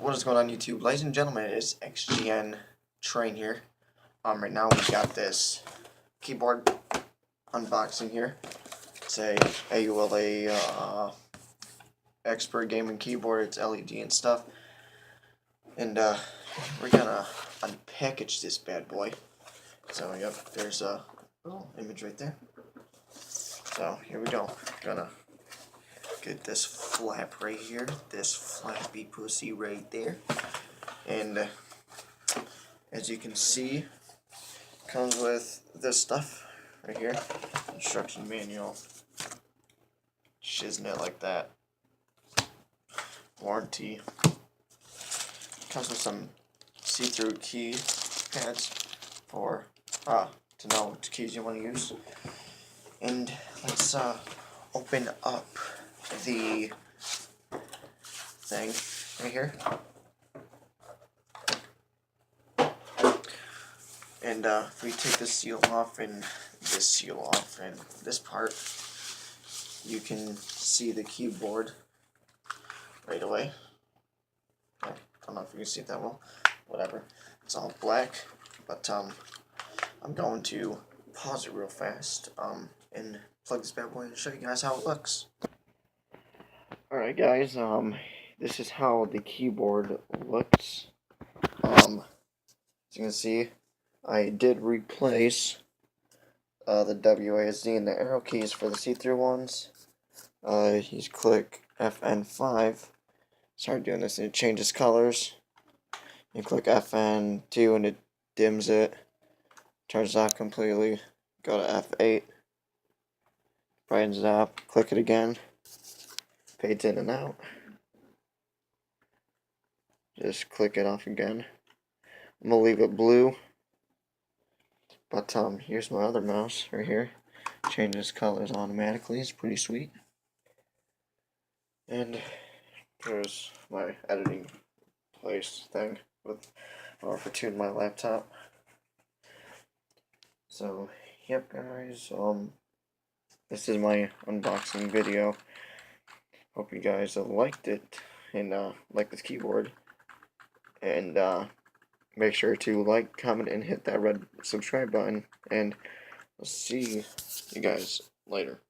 What is going on YouTube? Ladies and gentlemen, it's XGN TRAIN here. Right now we got this keyboard unboxing here. It's a AULA expert gaming keyboard. It's LED and stuff. And we're gonna unpackage this bad boy. So yep, there's a little image right there. So here we go. Gonna get this flap right here, this flappy pussy right there, and as you can see, comes with this stuff right here, instruction manual, shiznit like that, warranty, comes with some see-through key pads for to know which keys you want to use, and let's open up the thing right here, and if we take this seal off and this seal off and this part, you can see the keyboard right away. I don't know if you can see it that well, whatever, it's all black, but I'm going to pause it real fast and plug this bad boy and show you guys how it looks. Alright guys, this is how the keyboard looks. As you can see, I did replace the WASD and the arrow keys for the see-through ones. You click FN5, start doing this and it changes colors. You click FN2 and it dims it, turns it off completely. Go to F8, brightens it up, click it again. Fades in and out. Just click it off again. I'm gonna leave it blue. But here's my other mouse right here. Changes colors automatically. It's pretty sweet. And there's my editing place thing with for tuning my laptop. So yep guys, this is my unboxing video. Hope you guys liked it and like this keyboard, and make sure to like, comment, and hit that red subscribe button, and I'll see you guys later.